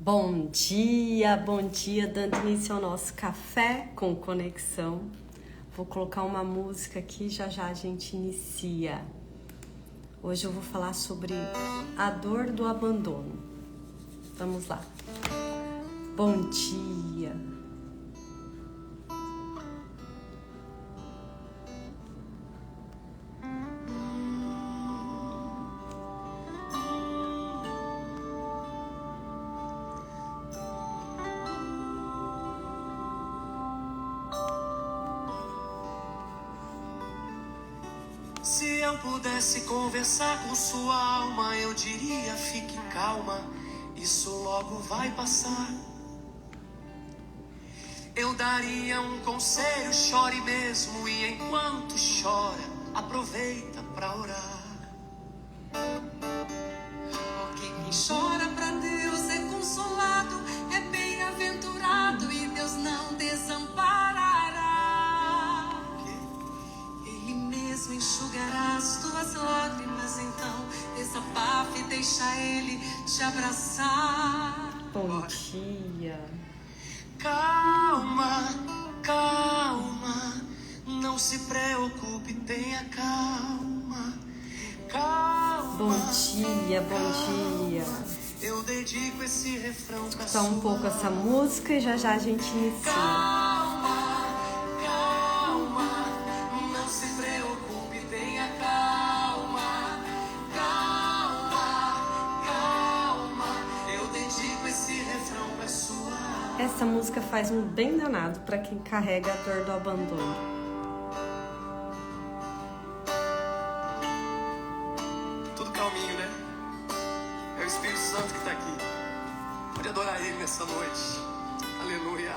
Bom dia, dando início ao nosso café com conexão. Vou colocar uma música aqui, já a gente inicia. Hoje eu vou falar sobre a dor do abandono. Vamos lá. Bom dia. Se eu pudesse conversar com sua alma, eu diria: fique calma, isso logo vai passar. Eu daria um conselho: chore mesmo, e enquanto chora, aproveita pra orar. Porque quem chora pra Deus é consolado, é bem-aventurado e Deus não desamparará. Ele mesmo enxugará as tuas lágrimas, então desabafe e deixa Ele te abraçar. Bom dia. Calma, calma, não se preocupe, tenha calma. Calma. Bom dia. Eu dedico esse refrão pra Só um pouco essa música e já a gente inicia. Calma, calma, não se preocupe, tenha calma. Calma, calma, eu dedico esse refrão pra sua. Essa música faz um bem danado para quem carrega a dor do abandono. Tudo calminho, né? É o Espírito Santo que tá aqui. Pode adorar Ele nessa noite. Aleluia.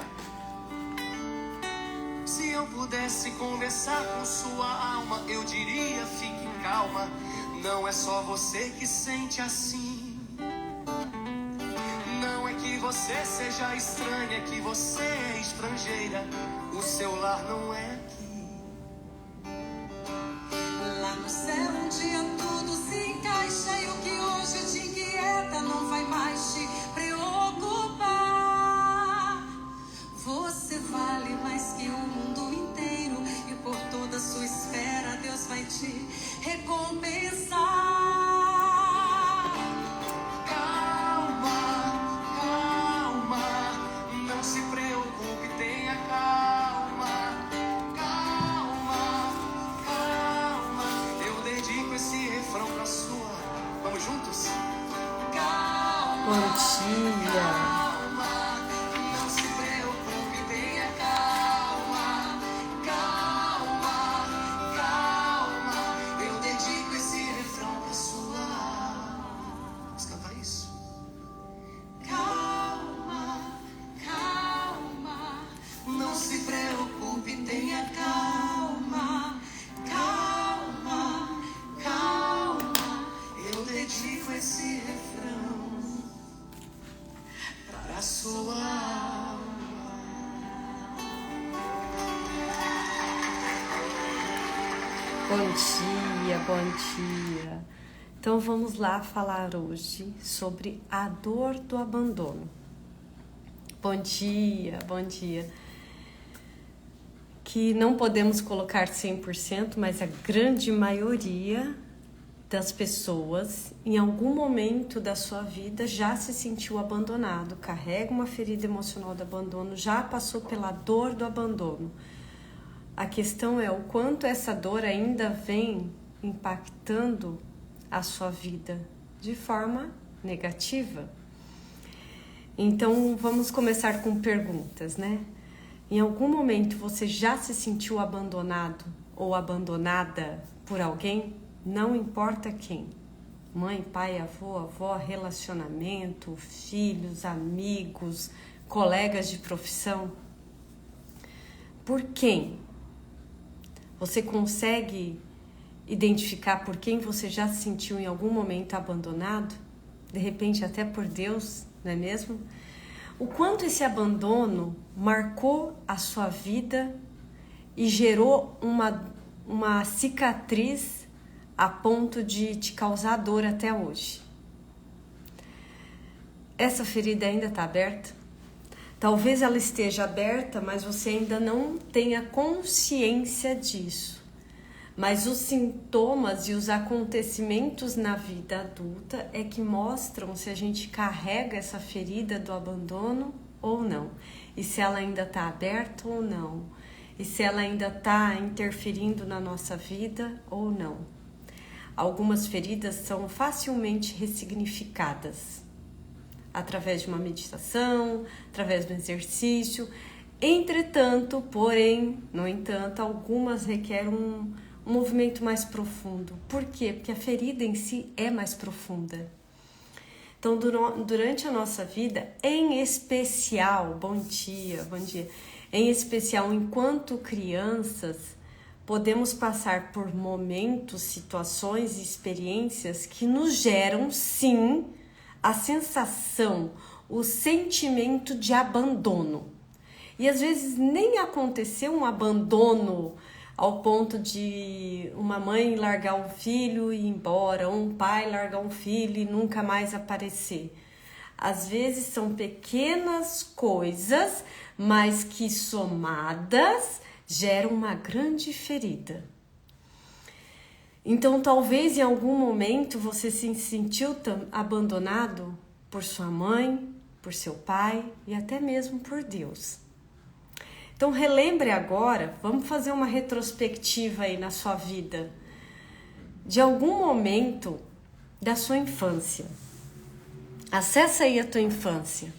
Se eu pudesse conversar com sua alma, eu diria: fique calma. Não é só você que sente assim. Não é que você seja estranha, é que você é estrangeira. O seu lar não é aqui. Lá no céu um dia tudo se encaixa, e o que hoje te inquieta não vai mais te preocupar. Você vale mais que o mundo inteiro, e por toda a sua espera Deus vai te recompensar. Calma, calma, não se preocupe, tenha calma. Calma, calma, eu dedico esse refrão pra sua. Vamos juntos? Calma, Bom dia. calma, não se preocupe, tenha calma. Calma, calma, eu dedico esse refrão pra sua. Vamos cantar isso? Calma, calma, Não se preocupe, tenha calma, calma, calma, eu dedico esse refrão para sua alma. Bom dia. Então vamos lá falar hoje sobre a dor do abandono. Bom dia. Que não podemos colocar 100%, mas a grande maioria das pessoas, em algum momento da sua vida, já se sentiu abandonado, carrega uma ferida emocional do abandono, já passou pela dor do abandono. A questão é o quanto essa dor ainda vem impactando a sua vida de forma negativa. Então, vamos começar com perguntas, né? Em algum momento você já se sentiu abandonado ou abandonada por alguém? Não importa quem. Mãe, pai, avó, relacionamento, filhos, amigos, colegas de profissão. Por quem? Você consegue identificar por quem você já se sentiu em algum momento abandonado? De repente até por Deus, não é mesmo? O quanto esse abandono marcou a sua vida e gerou uma cicatriz a ponto de te causar dor até hoje. essa ferida ainda está aberta? Talvez ela esteja aberta, mas você ainda não tenha consciência disso. Mas os sintomas e os acontecimentos na vida adulta é que mostram se a gente carrega essa ferida do abandono ou não. E se ela ainda está aberta ou não. E se ela ainda está interferindo na nossa vida ou não. Algumas feridas são facilmente ressignificadas. Através de uma meditação, através do exercício. Entretanto, porém, no entanto, algumas requerem um movimento mais profundo. Por quê? Porque a ferida em si é mais profunda. Então, durante a nossa vida, em especial, bom dia, em especial enquanto crianças, podemos passar por momentos, situações e experiências que nos geram, sim, a sensação, o sentimento de abandono. E às vezes nem aconteceu um abandono ao ponto de uma mãe largar um filho e ir embora, ou um pai largar um filho e nunca mais aparecer. Às vezes são pequenas coisas, mas que somadas geram uma grande ferida. Então, talvez em algum momento você se sentiu abandonado por sua mãe, por seu pai e até mesmo por Deus. Então, relembre agora, vamos fazer uma retrospectiva aí na sua vida, de algum momento da sua infância. Acessa aí a tua infância.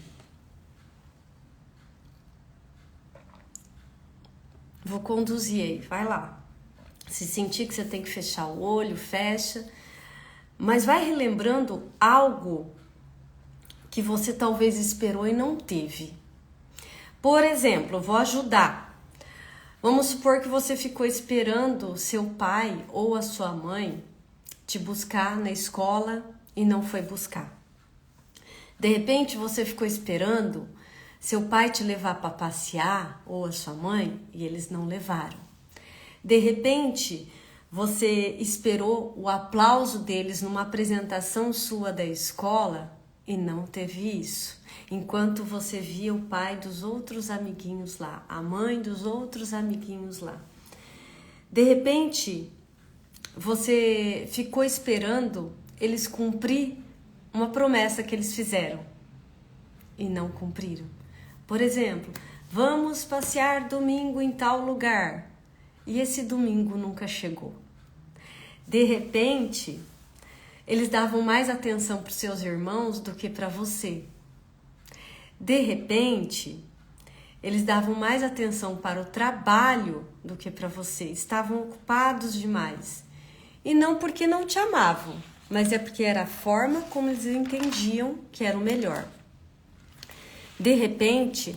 Vou conduzir aí, vai lá. Se sentir que você tem que fechar o olho, fecha. Mas vai relembrando algo que você talvez esperou e não teve. Por exemplo, vou ajudar. Vamos supor que você ficou esperando seu pai ou a sua mãe te buscar na escola e não foi buscar. De repente, você ficou esperando seu pai te levar para passear ou a sua mãe e eles não levaram. De repente, você esperou o aplauso deles numa apresentação sua da escola e não teve isso. Enquanto você via o pai dos outros amiguinhos lá, a mãe dos outros amiguinhos lá. De repente, você ficou esperando eles cumprir uma promessa que eles fizeram e não cumpriram. Por exemplo, vamos passear domingo em tal lugar. E esse domingo nunca chegou. De repente, eles davam mais atenção para os seus irmãos do que para você. De repente, eles davam mais atenção para o trabalho do que para você. Estavam ocupados demais. E não porque não te amavam, mas é porque era a forma como eles entendiam que era o melhor. De repente,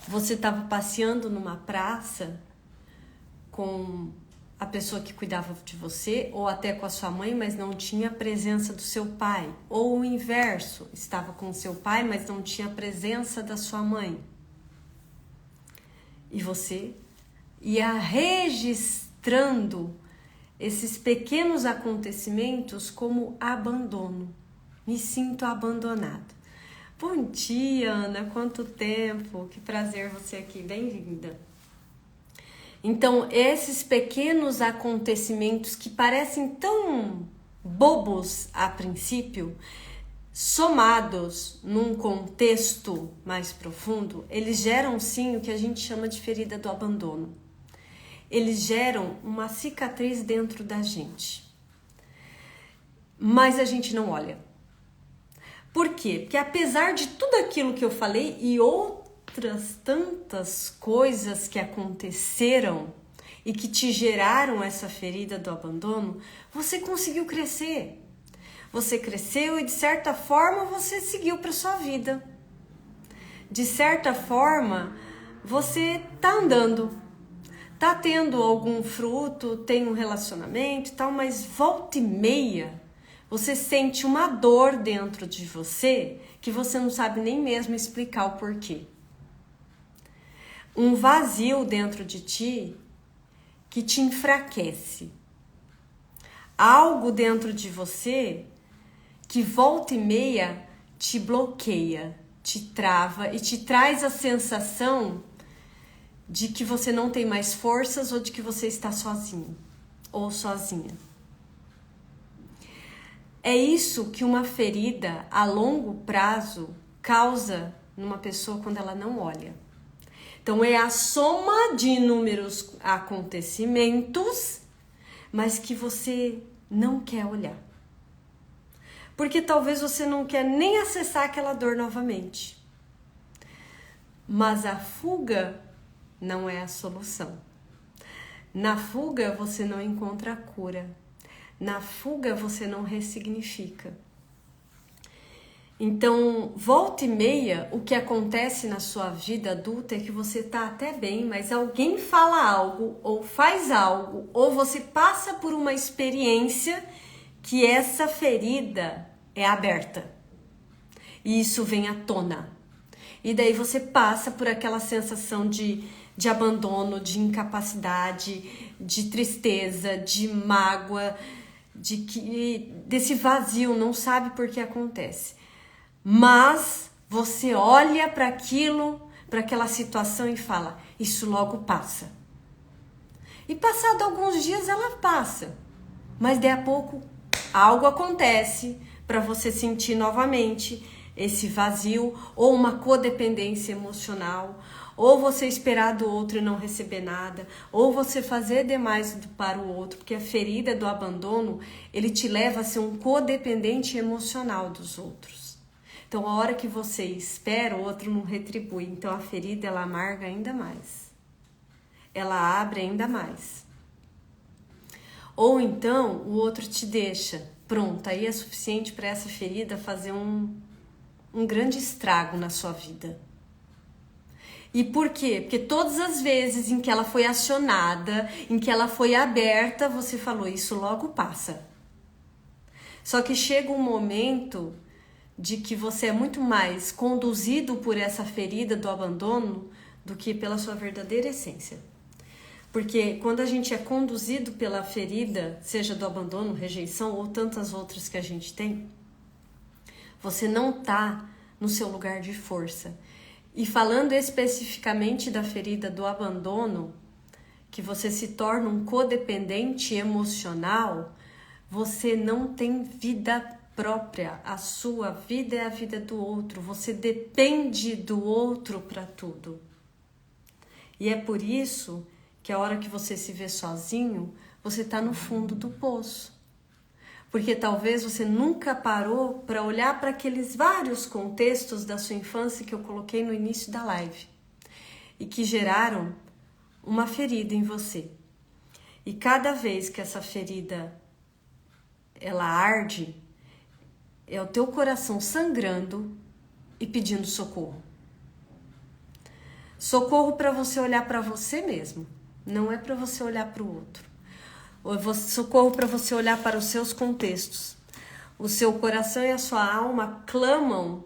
você estava passeando numa praça com a pessoa que cuidava de você, ou até com a sua mãe, mas não tinha a presença do seu pai. Ou o inverso, estava com o seu pai, mas não tinha a presença da sua mãe. E você ia registrando esses pequenos acontecimentos como abandono. Me sinto abandonado. Bom dia, Ana, quanto tempo, que prazer você aqui, bem-vinda. Então, esses pequenos acontecimentos que parecem tão bobos a princípio, somados num contexto mais profundo, eles geram sim o que a gente chama de ferida do abandono. Eles geram uma cicatriz dentro da gente. Mas a gente não olha. Por quê? Porque apesar de tudo aquilo que eu falei e outras tantas coisas que aconteceram e que te geraram essa ferida do abandono, você conseguiu crescer. Você cresceu e de certa forma você seguiu para sua vida. De certa forma, você tá andando, tá tendo algum fruto, tem um relacionamento e tal, mas volta e meia você sente uma dor dentro de você que você não sabe nem mesmo explicar o porquê. Um vazio dentro de ti que te enfraquece. Algo dentro de você que volta e meia te bloqueia, te trava e te traz a sensação de que você não tem mais forças ou de que você está sozinho ou sozinha. É isso que uma ferida a longo prazo causa numa pessoa quando ela não olha. Então é a soma de inúmeros acontecimentos, mas que você não quer olhar. Porque talvez você não quer nem acessar aquela dor novamente. Mas a fuga não é a solução. Na fuga você não encontra a cura. Na fuga você não ressignifica. Então, volta e meia, o que acontece na sua vida adulta é que você tá até bem, mas alguém fala algo, ou faz algo, ou você passa por uma experiência que essa ferida é aberta. E isso vem à tona. E daí você passa por aquela sensação de abandono, de incapacidade, de tristeza, de mágoa, desse vazio, não sabe por que acontece. Mas você olha para aquilo, para aquela situação e fala, isso logo passa. E passado alguns dias ela passa, mas daí a pouco algo acontece para você sentir novamente esse vazio ou uma codependência emocional, ou você esperar do outro e não receber nada, ou você fazer demais para o outro, porque a ferida do abandono, ele te leva a ser um codependente emocional dos outros. Então, a hora que você espera, o outro não retribui. Então, a ferida, ela amarga ainda mais. Ela abre ainda mais. Ou então, o outro te deixa. Pronto, aí é suficiente para essa ferida fazer um grande estrago na sua vida. E por quê? Porque todas as vezes em que ela foi acionada, em que ela foi aberta, você falou, isso logo passa. Só que chega um momento de que você é muito mais conduzido por essa ferida do abandono do que pela sua verdadeira essência. Porque quando a gente é conduzido pela ferida, seja do abandono, rejeição ou tantas outras que a gente tem, você não está no seu lugar de força. E falando especificamente da ferida do abandono, que você se torna um codependente emocional, você não tem vida própria, a sua vida é a vida do outro, você depende do outro para tudo. E é por isso que a hora que você se vê sozinho, você está no fundo do poço. Porque talvez você nunca parou para olhar para aqueles vários contextos da sua infância que eu coloquei no início da live e que geraram uma ferida em você. E cada vez que essa ferida ela arde, é o teu coração sangrando e pedindo socorro. Socorro para você olhar para você mesmo, não é para você olhar para o outro. Socorro para você olhar para os seus contextos. O seu coração e a sua alma clamam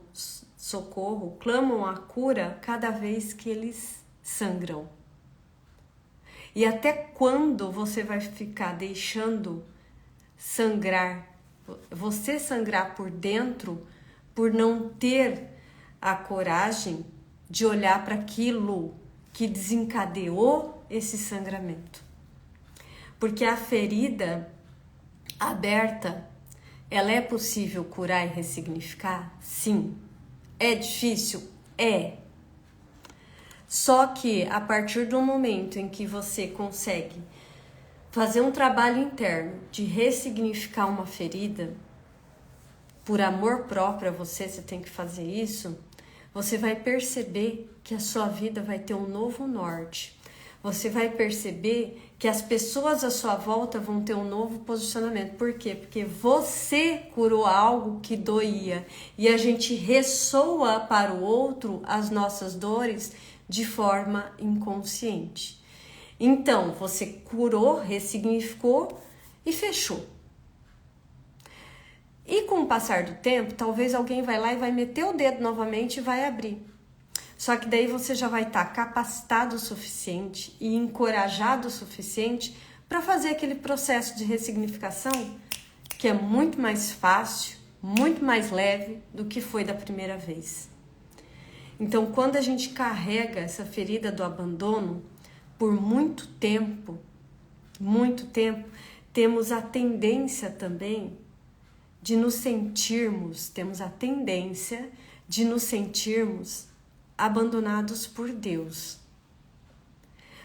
socorro, clamam a cura cada vez que eles sangram. E até quando você vai ficar deixando sangrar, você sangrar por dentro, por não ter a coragem de olhar para aquilo que desencadeou esse sangramento? Porque a ferida aberta, ela é possível curar e ressignificar? Sim. É difícil? É. Só que a partir do momento em que você consegue fazer um trabalho interno de ressignificar uma ferida, por amor próprio a você tem que fazer isso, você vai perceber que a sua vida vai ter um novo norte. Você vai perceber que as pessoas à sua volta vão ter um novo posicionamento. Por quê? Porque você curou algo que doía. E a gente ressoa para o outro as nossas dores de forma inconsciente. Então, você curou, ressignificou e fechou. E com o passar do tempo, talvez alguém vai lá e vai meter o dedo novamente e vai abrir. Só que daí você já vai estar capacitado o suficiente e encorajado o suficiente para fazer aquele processo de ressignificação que é muito mais fácil muito mais leve do que foi da primeira vez. Então, quando a gente carrega essa ferida do abandono por muito tempo, temos a tendência também de nos sentirmos, abandonados por Deus.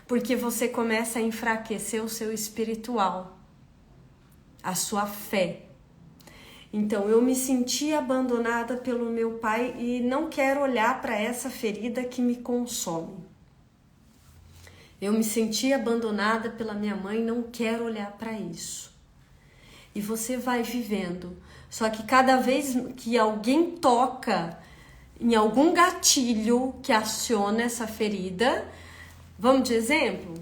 Porque você começa a enfraquecer o seu espiritual, a sua fé. Então, eu me senti abandonada pelo meu pai e não quero olhar para essa ferida que me consome. Eu me senti abandonada pela minha mãe e não quero olhar para isso. E você vai vivendo. Só que cada vez que alguém toca em algum gatilho que aciona essa ferida, vamos de exemplo?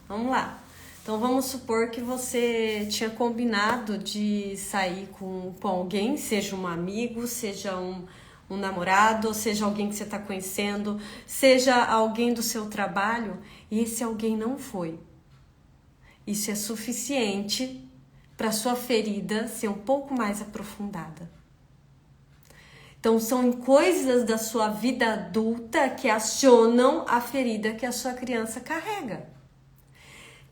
Vamos lá. Então, vamos supor que você tinha combinado de sair com alguém, seja um amigo, seja um namorado, seja alguém que você está conhecendo, seja alguém do seu trabalho, e esse alguém não foi. Isso é suficiente para sua ferida ser um pouco mais aprofundada. Então, são coisas da sua vida adulta que acionam a ferida que a sua criança carrega.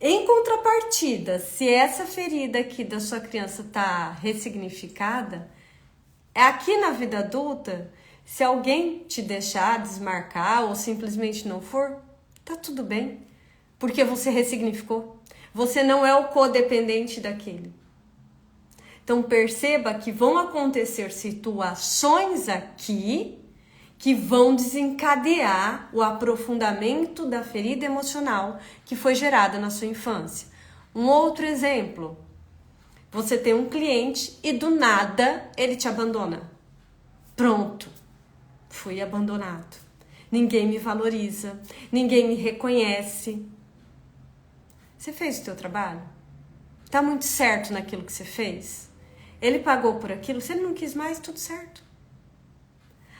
Em contrapartida, se essa ferida aqui da sua criança está ressignificada, aqui na vida adulta, se alguém te deixar desmarcar ou simplesmente não for, tá tudo bem, porque você ressignificou. Você não é o codependente daquele. Então perceba que vão acontecer situações aqui que vão desencadear o aprofundamento da ferida emocional que foi gerada na sua infância. Um outro exemplo, você tem um cliente e do nada ele te abandona. Pronto, fui abandonado. Ninguém me valoriza, ninguém me reconhece. Você fez o teu trabalho? Tá muito certo naquilo que você fez? Ele pagou por aquilo, se ele não quis mais, tudo certo.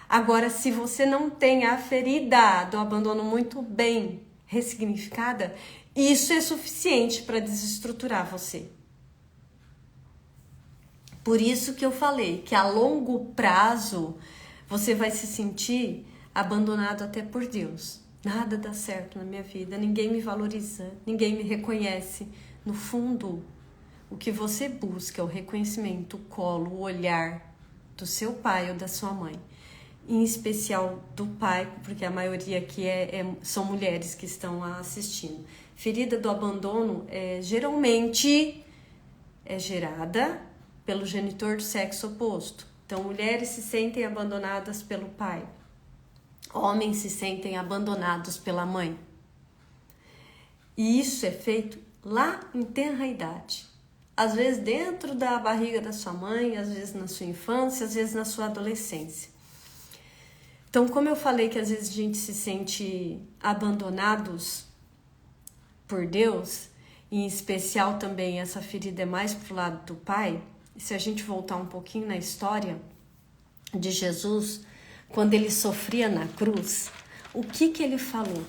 Agora, se você não tem a ferida do abandono muito bem ressignificada, isso é suficiente para desestruturar você. Por isso que eu falei que a longo prazo você vai se sentir abandonado até por Deus. Nada dá certo na minha vida, ninguém me valoriza, ninguém me reconhece. No fundo, o que você busca é o reconhecimento, o colo, o olhar do seu pai ou da sua mãe. Em especial do pai, porque a maioria aqui são mulheres que estão assistindo. Ferida do abandono geralmente é gerada pelo genitor do sexo oposto. Então, mulheres se sentem abandonadas pelo pai. Homens se sentem abandonados pela mãe. E isso é feito lá em tenra idade. Às vezes dentro da barriga da sua mãe, às vezes na sua infância, às vezes na sua adolescência. Então, como eu falei que às vezes a gente se sente abandonados por Deus, em especial também essa ferida é mais pro lado do pai, se a gente voltar um pouquinho na história de Jesus, quando ele sofria na cruz, o que ele falou?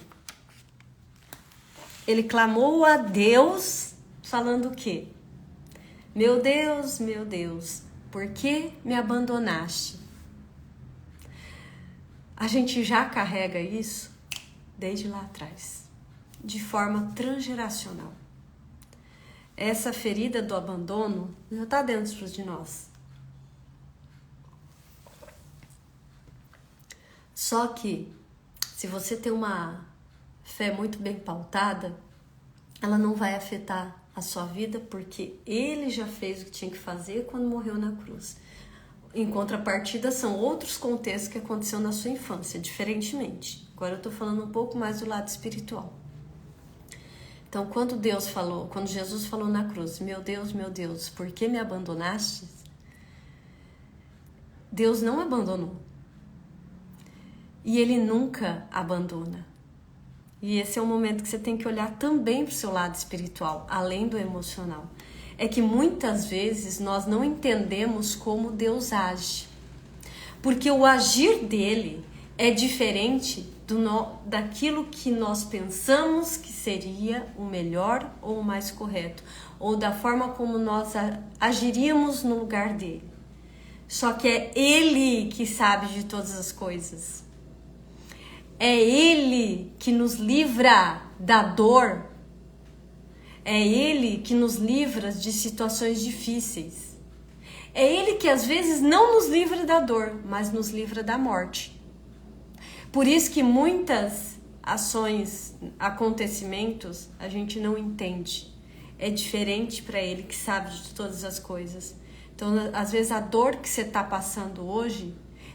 Ele clamou a Deus falando o quê? Meu Deus, por que me abandonaste? A gente já carrega isso desde lá atrás, de forma transgeracional. Essa ferida do abandono já está dentro de nós. Só que, se você tem uma fé muito bem pautada, ela não vai afetar a sua vida, porque ele já fez o que tinha que fazer quando morreu na cruz. Em contrapartida, são outros contextos que aconteceu na sua infância, diferentemente. Agora eu estou falando um pouco mais do lado espiritual. Então, quando Jesus falou na cruz, meu Deus, por que me abandonaste? Deus não abandonou. E ele nunca abandona. E esse é um momento que você tem que olhar também para o seu lado espiritual, além do emocional. É que muitas vezes nós não entendemos como Deus age. Porque o agir dele é diferente daquilo que nós pensamos que seria o melhor ou o mais correto, ou da forma como nós agiríamos no lugar dele. Só que é Ele que sabe de todas as coisas. É Ele que nos livra da dor. É Ele que nos livra de situações difíceis. É Ele que às vezes não nos livra da dor, mas nos livra da morte. Por isso que muitas ações, acontecimentos, a gente não entende. É diferente para Ele que sabe de todas as coisas. Então, às vezes, a dor que você está passando hoje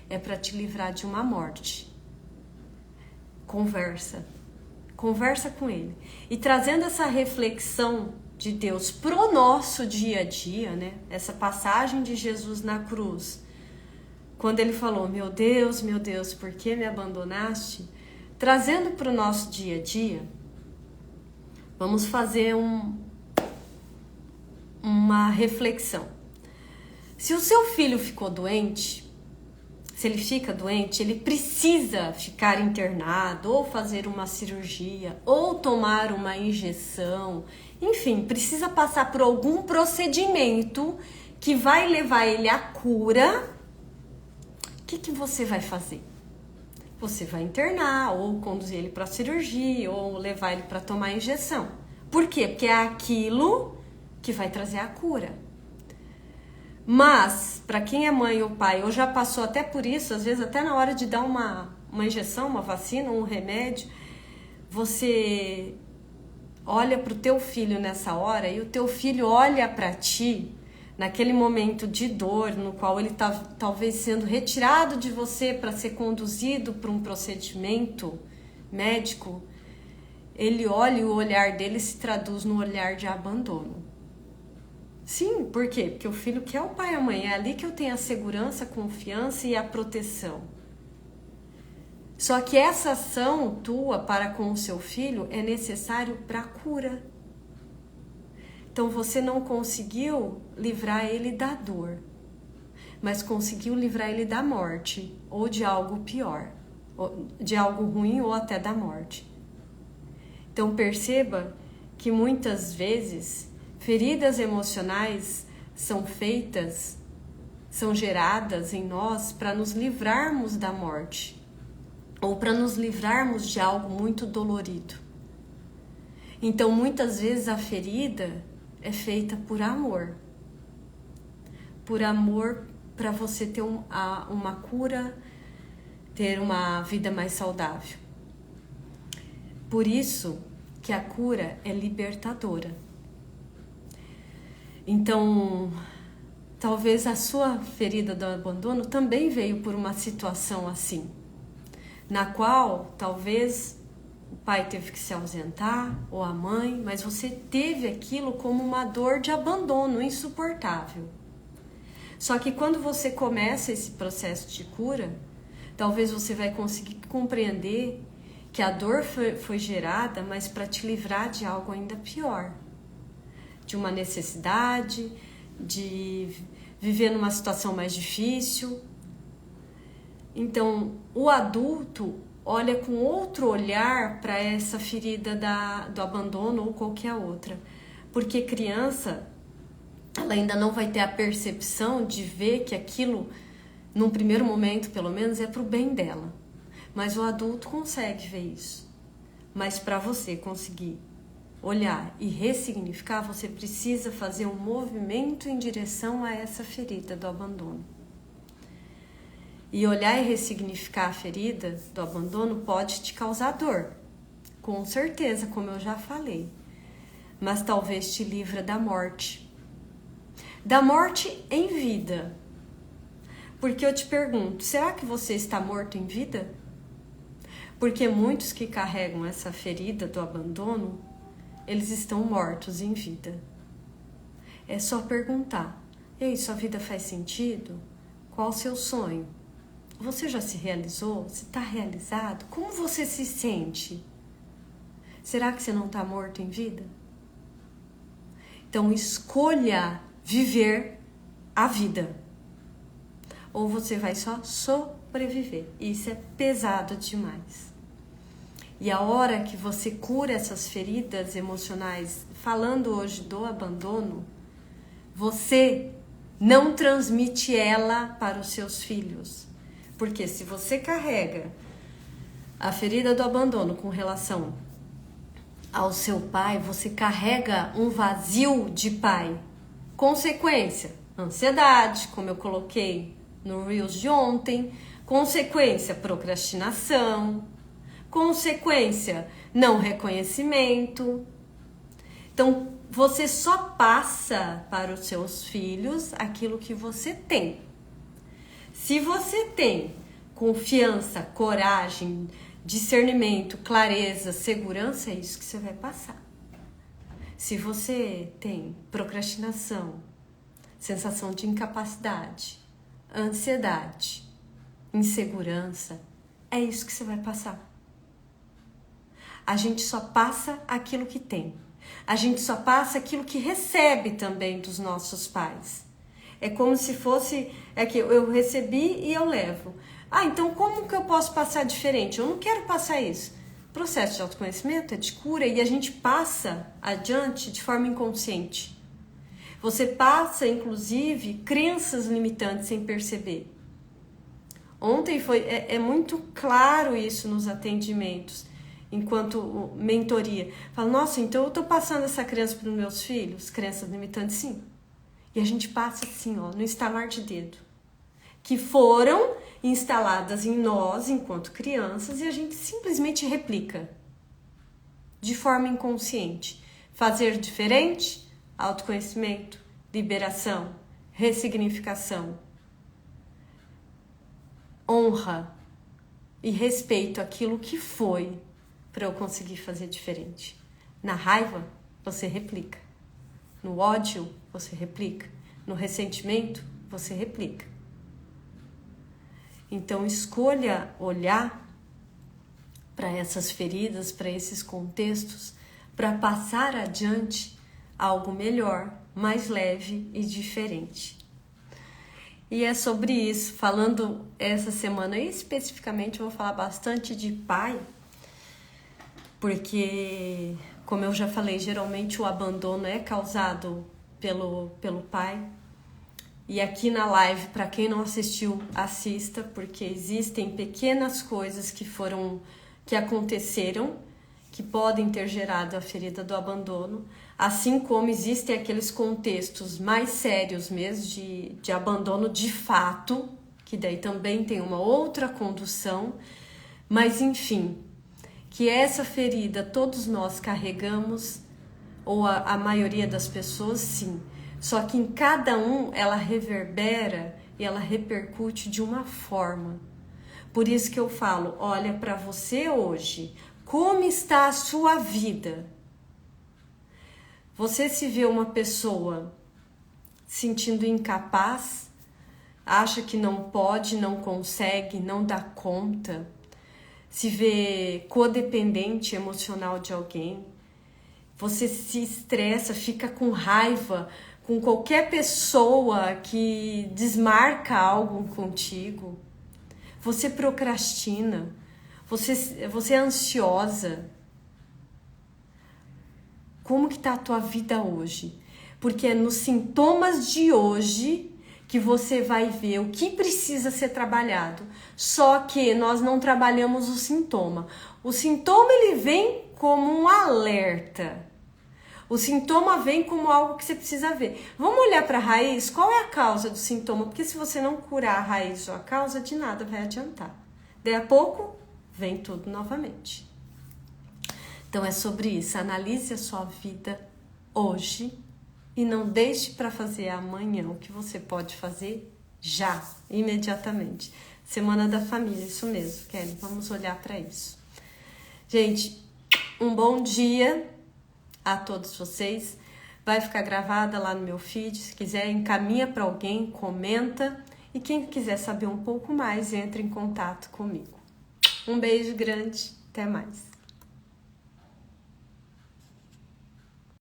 é para te livrar de uma morte. Conversa com Ele. E trazendo essa reflexão de Deus pro nosso dia a dia, né? Essa passagem de Jesus na cruz, quando Ele falou, meu Deus, por que me abandonaste? Trazendo pro nosso dia a dia, vamos fazer uma reflexão. Se o seu filho ficou doente, se ele fica doente, ele precisa ficar internado, ou fazer uma cirurgia, ou tomar uma injeção, enfim, precisa passar por algum procedimento que vai levar ele à cura. O que você vai fazer? Você vai internar, ou conduzir ele para a cirurgia, ou levar ele para tomar injeção. Por quê? Porque é aquilo que vai trazer a cura. Mas, para quem é mãe ou pai, ou já passou até por isso, às vezes até na hora de dar uma injeção, uma vacina, um remédio, você olha para o teu filho nessa hora e o teu filho olha para ti naquele momento de dor, no qual ele está talvez sendo retirado de você para ser conduzido para um procedimento médico, ele olha e o olhar dele se traduz no olhar de abandono. Sim, por quê? Porque o filho quer o pai e a mãe, é ali que eu tenho a segurança, a confiança e a proteção. Só que essa ação tua para com o seu filho é necessário para a cura. Então você não conseguiu livrar ele da dor, mas conseguiu livrar ele da morte, ou de algo pior, de algo ruim ou até da morte. Então perceba que muitas vezes feridas emocionais são geradas em nós para nos livrarmos da morte, ou para nos livrarmos de algo muito dolorido. Então muitas vezes a ferida é feita por amor para você ter uma cura, ter uma vida mais saudável. Por isso que a cura é libertadora. Então, talvez a sua ferida do abandono também veio por uma situação assim, na qual talvez o pai teve que se ausentar, ou a mãe, mas você teve aquilo como uma dor de abandono insuportável. Só que quando você começa esse processo de cura, talvez você vai conseguir compreender que a dor foi gerada, mas para te livrar de algo ainda pior. De uma necessidade, de viver numa situação mais difícil. Então, o adulto olha com outro olhar para essa ferida do abandono ou qualquer outra. Porque criança, ela ainda não vai ter a percepção de ver que aquilo, num primeiro momento pelo menos, é para o bem dela. Mas o adulto consegue ver isso. Mas para você conseguir olhar e ressignificar, você precisa fazer um movimento em direção a essa ferida do abandono. E olhar e ressignificar a ferida do abandono pode te causar dor, com certeza, como eu já falei, mas talvez te livra da morte em vida. Porque eu te pergunto, será que você está morto em vida? Porque muitos que carregam essa ferida do abandono, eles estão mortos em vida. É só perguntar, ei, sua vida faz sentido? Qual o seu sonho? Você já se realizou? Você está realizado? Como você se sente? Será que você não está morto em vida? Então escolha viver a vida. Ou você vai só sobreviver. Isso é pesado demais. E a hora que você cura essas feridas emocionais, falando hoje do abandono, você Não transmite ela para os seus filhos. Porque se você carrega a ferida do abandono com relação ao seu pai, você carrega um vazio de pai. Consequência, ansiedade, como eu coloquei no Reels de ontem. Consequência, procrastinação. Consequência, não reconhecimento. Então, você só passa para os seus filhos aquilo que você tem. Se você tem confiança, coragem, discernimento, clareza, segurança, é isso que você vai passar. Se você tem procrastinação, sensação de incapacidade, ansiedade, insegurança, é isso que você vai passar. A gente só passa aquilo que tem. A gente só passa aquilo que recebe também dos nossos pais. É como se fosse, que eu recebi e eu levo. Então como que eu posso passar diferente? Eu não quero passar isso. O processo de autoconhecimento é de cura e a gente passa adiante de forma inconsciente. Você passa, inclusive, crenças limitantes sem perceber. Ontem é muito claro isso nos atendimentos. Enquanto mentoria, fala, nossa, então eu tô passando essa crença para os meus filhos, crenças limitantes, sim. E a gente passa assim, no instalar de dedo, que foram instaladas em nós enquanto crianças e a gente simplesmente replica de forma inconsciente. Fazer diferente, autoconhecimento, liberação, ressignificação, honra e respeito àquilo que foi, para eu conseguir fazer diferente. Na raiva, você replica. No ódio, você replica. No ressentimento, você replica. Então, escolha olhar para essas feridas, para esses contextos, para passar adiante algo melhor, mais leve e diferente. E é sobre isso. Falando essa semana especificamente, eu vou falar bastante de pai, porque, como eu já falei, geralmente o abandono é causado pelo pai. E aqui na live, para quem não assistiu, assista, porque existem pequenas coisas que aconteceram, que podem ter gerado a ferida do abandono, assim como existem aqueles contextos mais sérios mesmo de abandono de fato, que daí também tem uma outra condução, mas enfim, que essa ferida todos nós carregamos, ou a maioria das pessoas, sim. Só que em cada um ela reverbera e ela repercute de uma forma. Por isso que eu falo, olha para você hoje, como está a sua vida? Você se vê uma pessoa sentindo incapaz, acha que não pode, não consegue, não dá conta, se vê codependente emocional de alguém, você se estressa, fica com raiva com qualquer pessoa que desmarca algo contigo, você procrastina, você é ansiosa. Como que tá a tua vida hoje? Porque é nos sintomas de hoje que você vai ver o que precisa ser trabalhado. Só que nós não trabalhamos o sintoma. O sintoma ele vem como um alerta. O sintoma vem como algo que você precisa ver. Vamos olhar para a raiz? Qual é a causa do sintoma? Porque se você não curar a raiz ou a causa, de nada vai adiantar. Daí a pouco, vem tudo novamente. Então é sobre isso. Analise a sua vida hoje e não deixe para fazer amanhã o que você pode fazer já, imediatamente. Semana da Família, isso mesmo, Kelly. Vamos olhar para isso. Gente, um bom dia a todos vocês. Vai ficar gravada lá no meu feed. Se quiser, encaminha para alguém, comenta. E quem quiser saber um pouco mais, entre em contato comigo. Um beijo grande. Até mais.